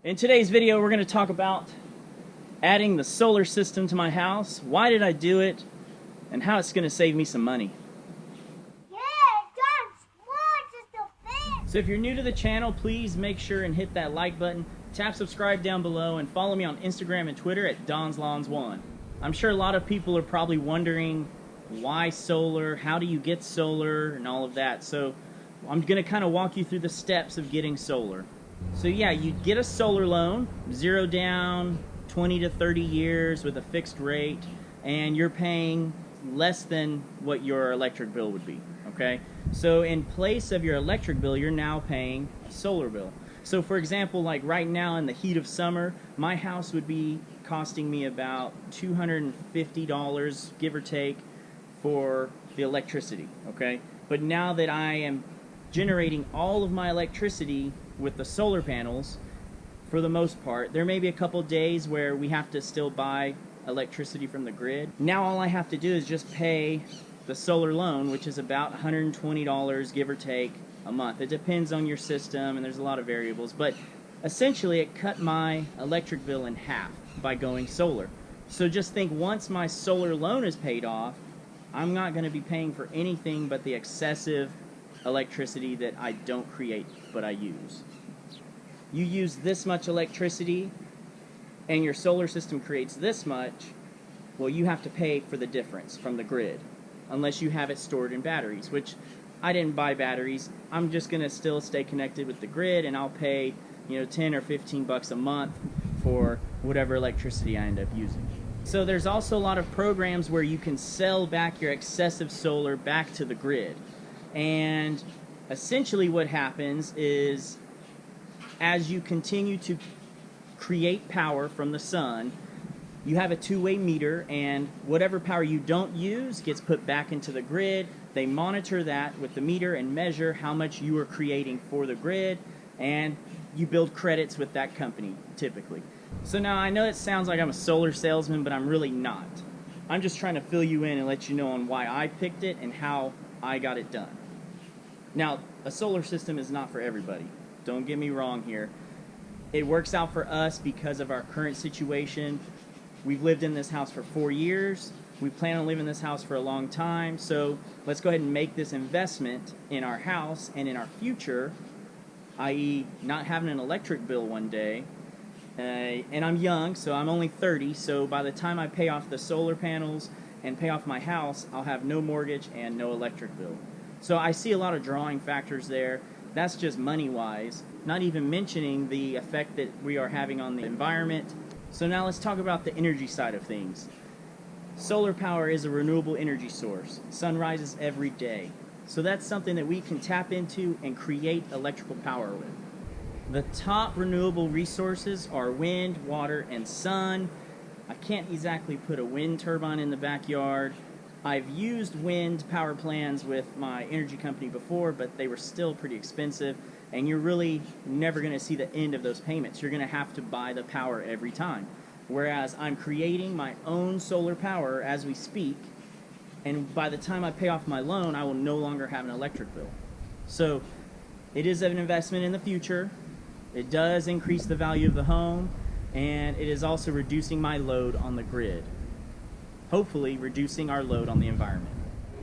In today's video, we're going to talk about adding the solar system to my house, why did I do it, and how it's going to save me some money. So if you're new to the channel, please make sure and hit that like button, tap subscribe down below, and follow me on Instagram and Twitter at DonsLawns1. I'm sure a lot of people are probably wondering why solar, how do you get solar, and all of that. So I'm going to kind of walk you through the steps of getting solar. So yeah, you get a solar loan, 0 down, 20 to 30 years with a fixed rate, and you're paying less than what your electric bill would be, okay? So in place of your electric bill, you're now paying a solar bill. So for example, like right now in the heat of summer, my house would be costing me about $250, give or take, for the electricity, okay? But now that I am generating all of my electricity with the solar panels, for the most part, there may be a couple days where we have to still buy electricity from the grid. Now all I have to do is just pay the solar loan, which is about $120, give or take, a month. It depends on your system, and there's a lot of variables, but essentially it cut my electric bill in half by going solar. So just think, once my solar loan is paid off, I'm not going to be paying for anything but the excessive electricity that I don't create, but I use. You use this much electricity, and your solar system creates this much, well, you have to pay for the difference from the grid, unless you have it stored in batteries, which I didn't buy batteries. I'm just going to still stay connected with the grid, and I'll pay, 10 or 15 bucks a month for whatever electricity I end up using. So there's also a lot of programs where you can sell back your excessive solar back to the grid. And essentially what happens is, as you continue to create power from the sun, you have a two-way meter, and whatever power you don't use gets put back into the grid. They monitor that with the meter and measure how much you are creating for the grid, and you build credits with that company, typically. So now I know it sounds like I'm a solar salesman, but I'm really not. I'm just trying to fill you in and let you know on why I picked it and how I got it done. Now, a solar system is not for everybody. Don't get me wrong here. It works out for us because of our current situation. We've lived in this house for 4 years. We plan on living in this house for a long time. So let's go ahead and make this investment in our house and in our future, i.e. not having an electric bill one day. And I'm young, so I'm only 30, so by the time I pay off the solar panels and pay off my house, I'll have no mortgage and no electric bill. So I see a lot of drawing factors there. That's just money-wise, not even mentioning the effect that we are having on the environment. So now let's talk about the energy side of things. Solar power is a renewable energy source. Sun rises every day. So that's something that we can tap into and create electrical power with. The top renewable resources are wind, water, and sun. I can't exactly put a wind turbine in the backyard. I've used wind power plants with my energy company before, but they were still pretty expensive, and you're really never going to see the end of those payments. You're going to have to buy the power every time. Whereas I'm creating my own solar power as we speak, and by the time I pay off my loan, I will no longer have an electric bill. So it is an investment in the future. It does increase the value of the home, and it is also reducing my load on the grid. Hopefully reducing our load on the environment.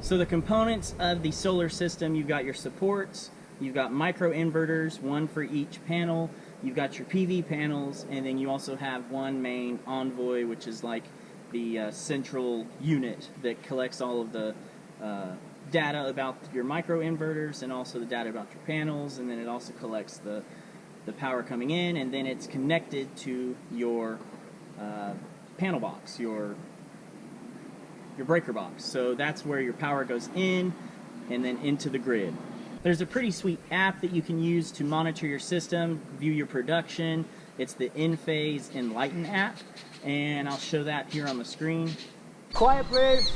So the components of the solar system, you've got your supports, you've got micro inverters, one for each panel, you've got your PV panels, and then you also have one main envoy, which is like the central unit that collects all of the data about your micro inverters and also the data about your panels, and then it also collects the power coming in, and then it's connected to your panel box, your breaker box. So that's where your power goes in and then into the grid. There's a pretty sweet app that you can use to monitor your system, view your production. It's the Enphase Enlighten app, and I'll show that here on the screen. Quiet, please.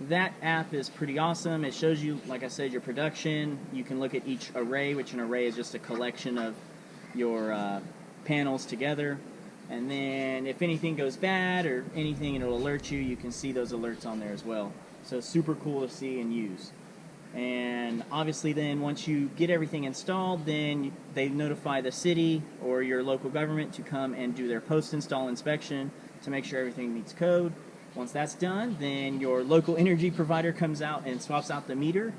That app is pretty awesome. It shows you, like I said, your production. You can look at each array, which an array is just a collection of your panels together. And then if anything goes bad or anything, it'll alert you. You can see those alerts on there as well. So it's super cool to see and use. And obviously then once you get everything installed, then they notify the city or your local government to come and do their post-install inspection to make sure everything meets code. Once that's done, then your local energy provider comes out and swaps out the meter,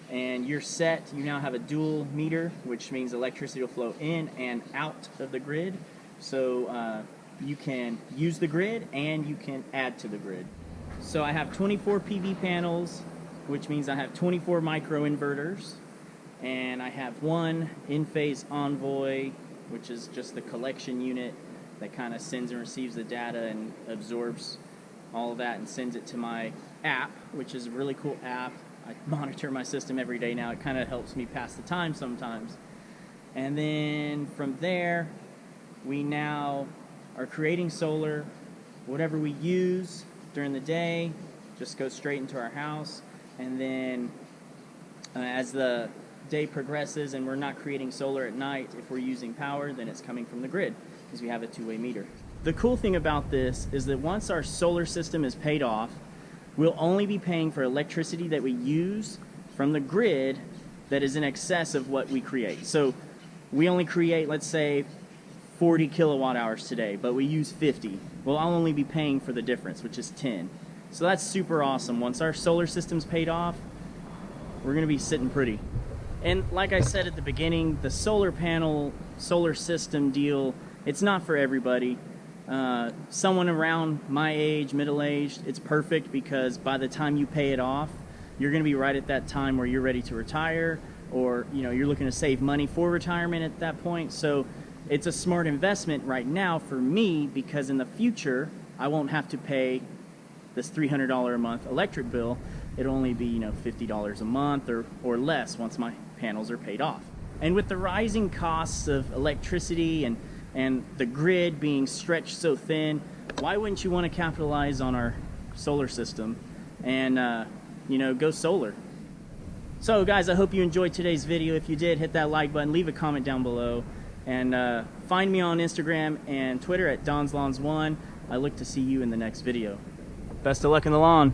and you're set. You now have a dual meter, which means electricity will flow in and out of the grid. So you can use the grid and you can add to the grid. So I have 24 PV panels, which means I have 24 microinverters, and I have one in-phase envoy, which is just the collection unit that kind of sends and receives the data and absorbs all of that and sends it to my app, which is a really cool app. I monitor my system every day now. It kind of helps me pass the time sometimes. And then from there, we now are creating solar. Whatever we use during the day just goes straight into our house. And then as the day progresses and we're not creating solar at night, if we're using power, then it's coming from the grid because we have a two-way meter. The cool thing about this is that once our solar system is paid off, we'll only be paying for electricity that we use from the grid that is in excess of what we create. So we only create, let's say, 40 kilowatt hours today, but we use 50. Well, I'll only be paying for the difference, which is 10. So that's super awesome. Once our solar system's paid off, we're gonna be sitting pretty. And like I said at the beginning, the solar panel, solar system deal, it's not for everybody. Someone around my age, middle-aged, it's perfect because by the time you pay it off, you're gonna be right at that time where you're ready to retire, or you're looking to save money for retirement at that point. So it's a smart investment right now for me because in the future, I won't have to pay this $300 a month electric bill. It'll only be $50 a month or less once my panels are paid off. And with the rising costs of electricity and the grid being stretched so thin, why wouldn't you want to capitalize on our solar system and go solar? So guys, I hope you enjoyed today's video. If you did, hit that like button, leave a comment down below, and find me on Instagram and Twitter at DonsLawns1. I look to see you in the next video. Best of luck in the lawn.